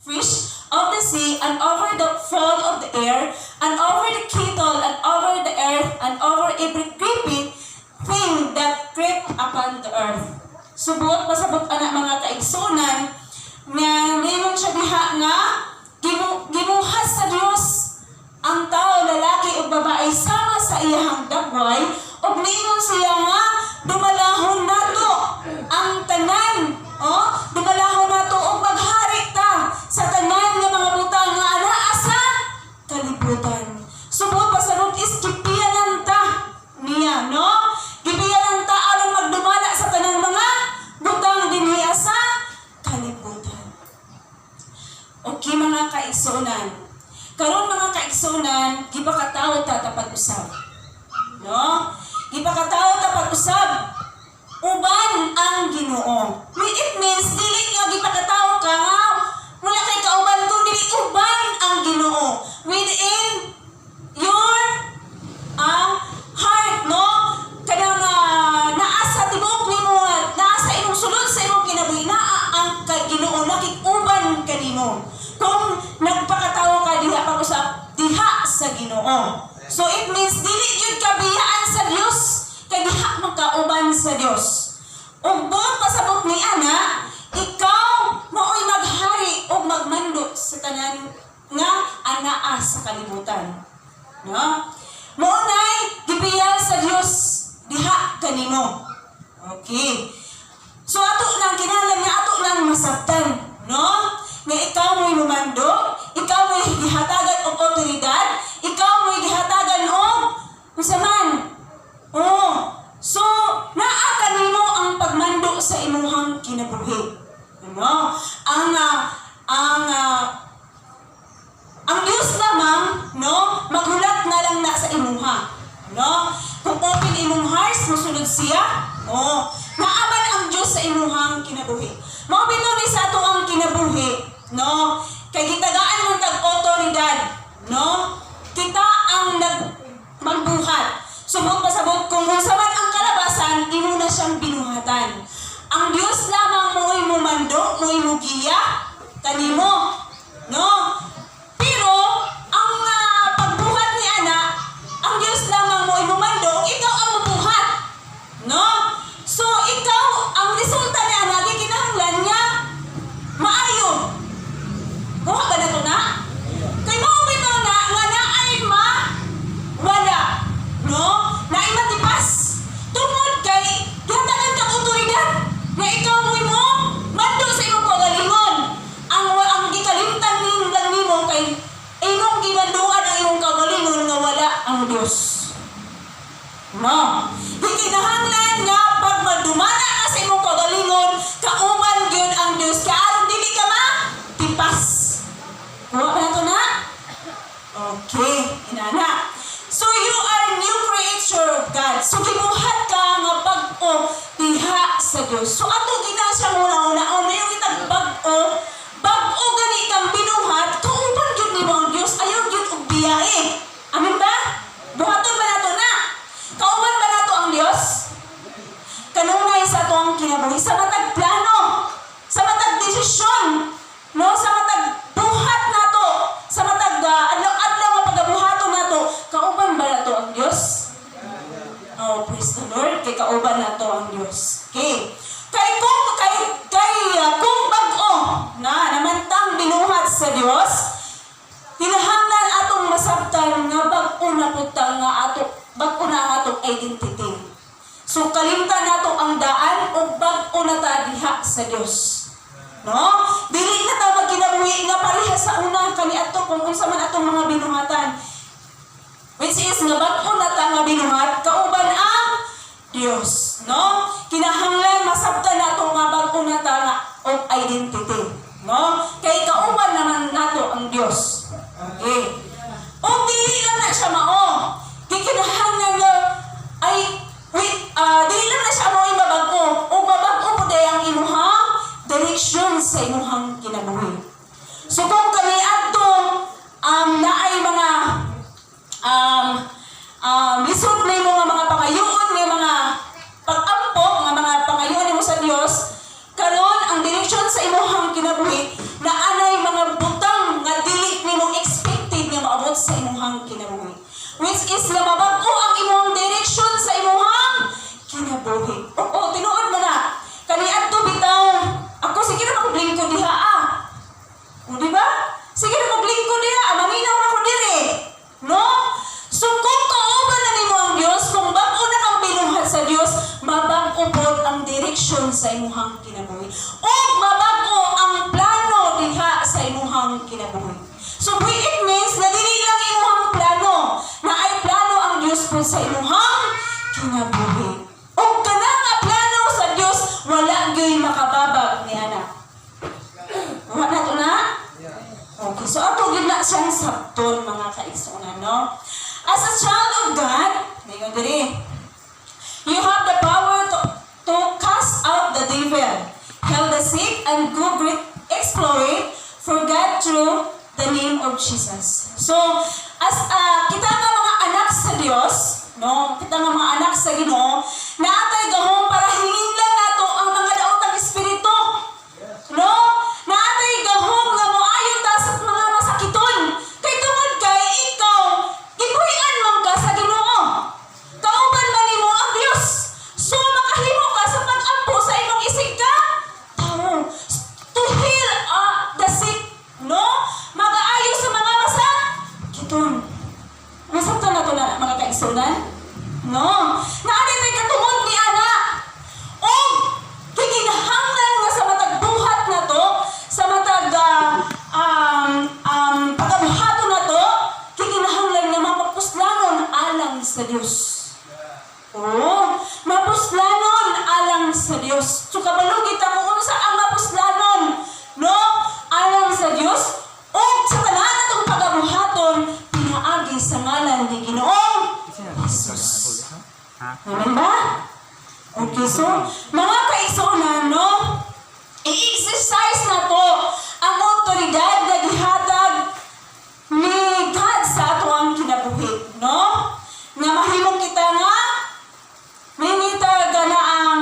fish of the sea, and over the fowl of the air, and over the cattle, and over the earth, and over every creeping thing that creep upon the earth. Subot, pasabot anak mga kaigsunan, nga ngayon siya diha nga, gimuhas sa Dios ang tao, lalaki o babae, sama sa iyahang dagway, o ngayon siya nga, dumalahon nato ang tanan, dumalahon nato o maghari ta sa tanan nga mga butang nga anaa sa kalibutan. Subot, pasabot is gipiyanan ta niya, no? Gipiyanan ta aron magdumala sa tanan mga butang dinhiya sa kalibutan. Okay mga kaigsunan, karon mga kaigsunan, gipakatawo ta tapag-usab, no? Gipakatawo tapag-usab uban ang Ginoo. It means dili nga gipakatawo ka nga wala kay kauban kun dili uban ang Ginoo within your heart, no? Kanang naa sa tibok nimo, naa sa imong sulod sa imong kinabuhi, naa ang Ginoo nakig-uban kanimo. Kung nagpakatawo ka diha pag-usab diha sa Ginoo. So it means dili gyud kabiyaan sa Dios, kay diha magkauban sa Dios. Ug buot pasabot ni ana, ikaw mao'y maghari o magmando sa tanan nga anaa sa kalibutan. No? Maunay gibiyal sa Dios diha kanimo. Okay. So ato lang kinahanglan nga ato lang masabtan, no? Nga ikaw mo'y mumando, ikaw mo'y gihatagan og otoridad, ikaw mo'y gihatagan og masaman. So naa kanimo ang pagmando sa imuhang kinabuhi. Ano? Ang Dios lamang, no, maghulat na lang na sa imuha. No? Kung open imong hearts, musulod siya, naaman ang Dios sa imuhang kinabuhi. Mao binuhi sa ato ang kinabuhi, no? Kay gitagaan mong tag-otoridad, no? Kita ang magbuhat. Subot pasabot kung unsa man ang kalabasan, imo na siyang binuhatan. Ang Dios lamang mo'y mumando, mo'y mugiya kanimo, no? Pero ang pagbuhat ni ana, ang Dios lamang mo'y mumando, ikaw ang mabuhat, no? So ikaw ang resulta ni ana di kinahanglan niya maayo. Kuha ba na to na? Kay mao bitaw na nga naay wala, no? Naay matipas. Tungod kay gihatagan kang otoridad nga ikaw mo'y mo mando sa imong kagalingon. Ang gikalimtan lang nimo kay imong gimanduan ang imong kagalingon nga wala ang Dios. No? Di kinahanglan nga pag magdumana ka sa imong kagalingon, kauban gyud ang Dios kay aron dili ka matipas. Kuha ba na to na? Okay, inana. So you are new creature of God. So gibuhat ka nga bag-o diha sa Dios. So ato kita siya una yung itag bag-o gani kang binuhat, kauban gyud nimo ang Dios. Ayaw gyud og biyahe. Amen ba? Buhaton ba nato na? Kauban ba nato ang Dios? Kanunay sa ato ang kinabuhi, sa matag plano, sa matag desisyon, no, sa matag buhat nato, sa matag adlaw-adlaw nga pagabuhaton nato, kauban ba nato ang Dios? Oh, praise the Lord, kay kauban nato ang Dios. Okay. Kay kung bag-o na namantang binuhat sa Dios, kinahanglan atong masabtan nga bag-o na putang nga bag-o na atong identity. So kalimtan nato ang daan o bag-o na ta diha sa Dios. No? Dili na ta magkinabuhi nga pareha sa una kaniadto kung unsa man atong mga binuhatan. Which is nga bag-o na ta nga binuhat kauban ang Dios, no? Kinahanglan masabtan nato nga bag-o na ta nga og identity, no? Kay kauban naman nato ang Dios. Okay. O dili lang na siya mao. Kinahanglan nga dili lang na siya mao mabag-o. O mabag-o pud ang imuhang direksyon sa imuhang kinabuhi. So kung kaniadto naay mga lisod na yung mga pangayoon, may mga pag-ampok, mga pangayoon mo sa Dios, karon ang direksyon sa imuhang kinabuhi na anay mga So it means na dili lang imuhang plano, na ay plano ang Dios po sa imuhang kinabuhi. O kana nga plano sa Dios wala gyud makababag ni ana. Wala to na? Okay, so ato gyud na siyang sabton mga kaigsunan, no? As a child of God, ngayon diri, you have the power to cast out the devil, heal the sick, and do great exploit for God through the name of Jesus. So, as kita nga mga anak sa Dios, no? Kita nga mga anak sa Ginoo, naatay gahom para hingin lang nato ang mga daotang espiritu. No? Naatay gahom nga moayon ta sa mga masakiton. Kay tungod kay ikaw, gibuhian man ka sa Ginoo. Kauban man nimo ang Dios. So makahimo ka sa pag-ampo sa imong isig ka. Tao, to heal the sick, no? Mag-aayo sa mga masakiton. Masakto na to na mga kaigsunan? No? Naanay tay katungod ni ana. O kikinahanglan nga sa matag buhat na to, sa matag pagabuhaton na to, kikinahanglan nga mapuslanon alang sa Dios. Oo, mapuslanon alang sa Dios. So kabalo kita kung unsa ang mapuslanon, no? Alang sa Dios o sa tanan natong pagabuhaton pinaagi sa ngalan ni Ginoong Jesus. Amen ba? Okay, so mga kaigsunan, no? I-exercise na to ang otoridad na gihatag ni God sa ato ang kinabuhi, no? Nga mahimong kita nga minita na ang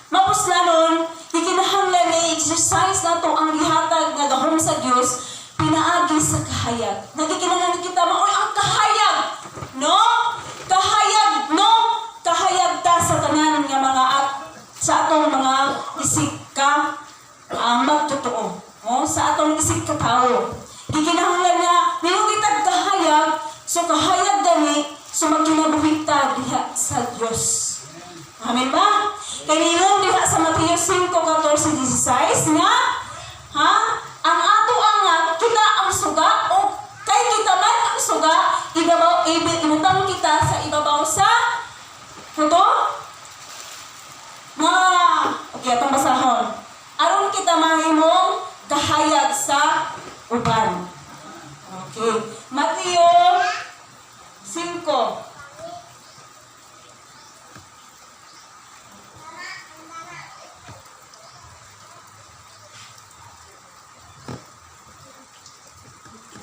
mapuslanon, ikinahanglan na i-exercise na to ang gihatag nga gahom sa Dios pinaagi sa kahayag. Nagikinahanglan kita maoy ang kahayag, no? Kahayag, no? Kahayag ta sa tanan nga mga sa atong mga isig ka magtotoo. Sa atong isig ka tao. Gikinahanglan nga nilugitag kahayag, so kahayag gani, so magkinabuhi ta diha sa Dios. Amen ba? Kaya nilong diha sa Mateo 5:14-16 nga, ang ato ang kita ang suga o kay kita man ang suga, imutang kita sa ibabaw sa puto? Okay, atong basahon. Aron kita mahimong kahayag sa uban. Okay. Mateo 5.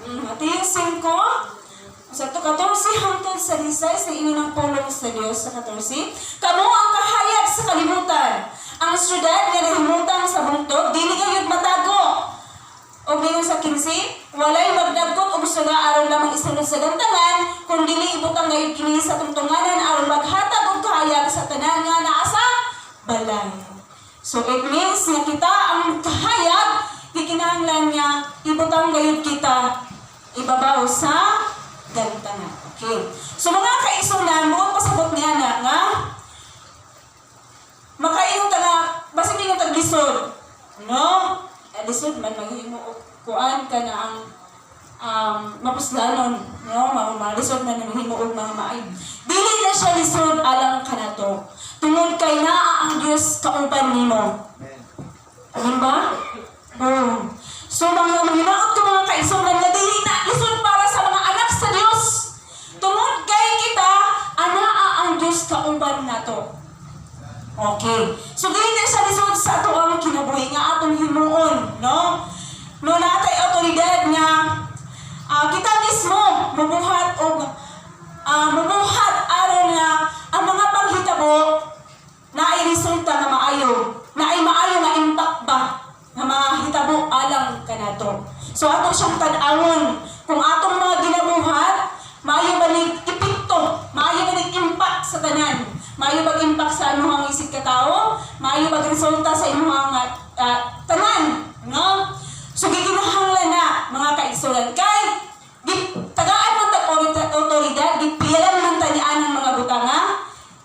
Mateo 5. Sa 14 hangtod sa 16 na ininang pulong sa Dios sa 14. Kamo ang kahayag sa kalibutan. Ang syudad nga nahimutang sa bungtod, dili kayod matago. O bilang sa 15, walay magdagkot og suga aron lamang isunod sa gantangan, kung dili ibutang gayud kini sa tungtunganan aron maghatag og kahayag sa tanan nga naa sa balay. So it means nga kita ang kahayag, gikinahanglan nga ibutang gayud kita ibabaw sa gantangan. Okay. So mga kaigsunan, buot pasabot niya nga makainom ta nga basta di nga taglisod, no? Lisod man maghimo kuan ka na ang mapuslanon, no? Malisod na maghimo og mga maay. Dili na siya lisod alang kanato. Tungod kay naa ang Dios kauban nimo. Amen ba? Boom. So mga hinaot ko mga kaigsunan nga dili na lisod para sa mga anak sa Dios. Tungod kay kita anaa ang Dios kauban nato. Okay. So dili na siya lisod sa ato ang kinabuhi nga atong himuon, no? No natay otoridad nga kita mismo mabuhat og mabuhat aron nga ang mga panghitabo na ay resulta nga maayo, na ay maayo nga impact ba nga mga hitabo alang kanato. So ato siyang tan-awon kung atong mga ginabuhat maayo ba ning epekto, maayo ba ning impact sa tanan, maayo ba impact sa imong isig ka tao, maayo ba resulta sa imong tanan, no? So gikinahanglan na mga kaigsunan kay tagaan man tag otoridad, gipilan man ta nianang mga butanga,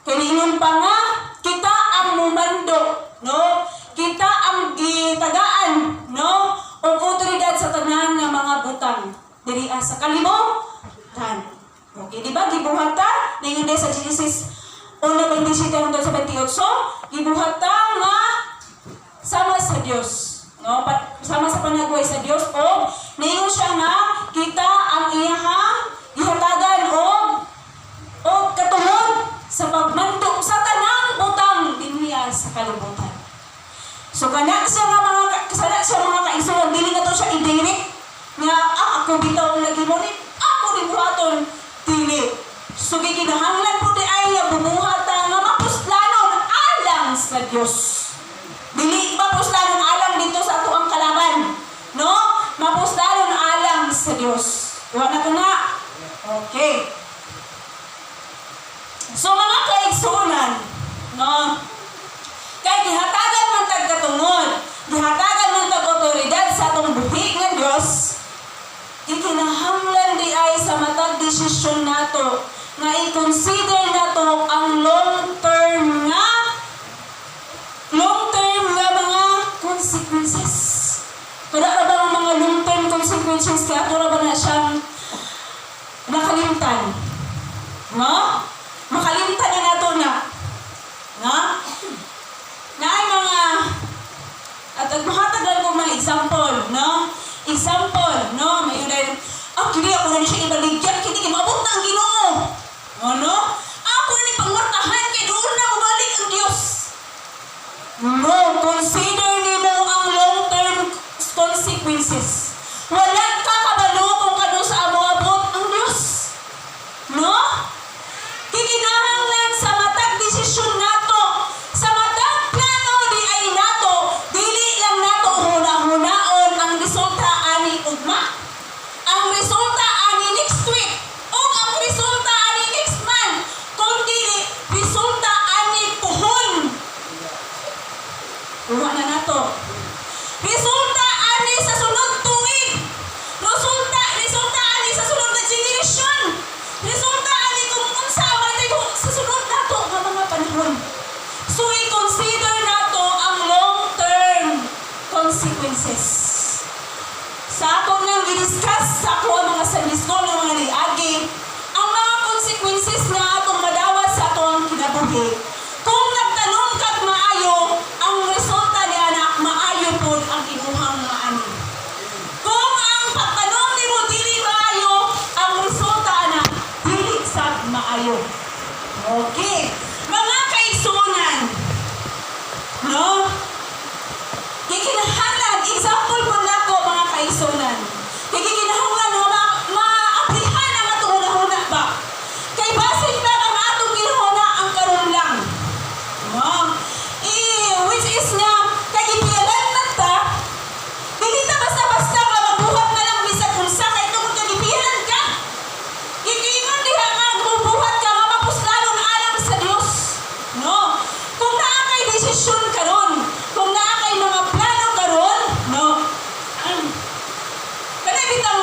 kay niingon pa nga kita ang mumando, no? Kita ang gitagaan, no? Og otoridad sa tanan nga butang diri sa kalibutan. Okay, di ba gibuhata ningon sa Genesis 1:27 hangtod sa 28, gibuhata nga sama sa Dios, no? Sama sa panagway sa Dios o ningon siya nga kita ang iyahang gihatagan o katulod sa pagmandok sa tanang butang dinhiya sa kalibutan. So kana siya mga kaigsoon, dili na to siya i-direct nga ako bitaw ang nagimonit, ako rin buhaton dili. So gikinahanglan po di ay nga bumuhata nga mapuslanon alang sa Dios. Dili mapuslanon alang dito sa ato ang kalaban, no? Mapuslanon alang sa Dios. Wa na to na. Okay. So mga kaigsuonan, no? Kay gihatagan man tag katungod, gihatagan man tag otoridad sa atong buhi nga Dios, ikinahanglan di ay sa matag desisyon nato nga i-consider nato ang long-term nga mga consequences. Kada ra ba ang mga long-term consequences kaya ato ra ba na siyang nakalimtan? No? Makalimtan na nato na. No? Na ay mga at maghatag lang ko mga example, no? Example, no? May yun kini ako na siya ibaligyan, kini mabot na ang Ginoo. Ano? Ako na ni pangmartahan kay doon na mabalik ang Dios. No, consider nimo ang long-term consequences. Wala ka kabalo kung kano sa abot ang Dios. No? Kikinahanglan sa matag desisyon nato, sa matag plano di ay nato, dili lang nato huna-hunaon ang resulta ani ugma. Ang resulta ani next week o ang resulta ani next month, kundi resulta ani puhon. Uwa na nato. Resulta ani sa sunod tuig. Resulta ani sa sunod na generation. Resulta ani kung unsa matay sa sunod nato nga mga panahon. So i-consider nato ang long-term consequences. Sa ato nang i-discuss sa ako ang mga Sunday school ng mga liagi, ang mga consequences na atong madawat sa ato ang kinabuhi. Kung nagtanong kag maayo, ang resulta ni anak maayo pod ang imuhang maani. Kung ang pagtanong nimo dili maayo, ang resulta na dili sad maayo. Okay. Mga kaigsuonan, no? Gikinahanglan, example po nako mga kaigsuonan. Gikinahanglan nga ma-aplihan ang atong una-una ba? Kay basin ba ang atong ginahuna ang karon lang? No? Which is nga, kay gipialan na ta, dili ta basta-basta ka mabuhat na lang bisag unsa kay tungod ka gipialan ka. Gikingon diha nga mabuhat ka nga mapuslanon alang sa Dios. No? Kung naa kay desisyon karon, kung naa kay mga plano karon, no? Kada bitang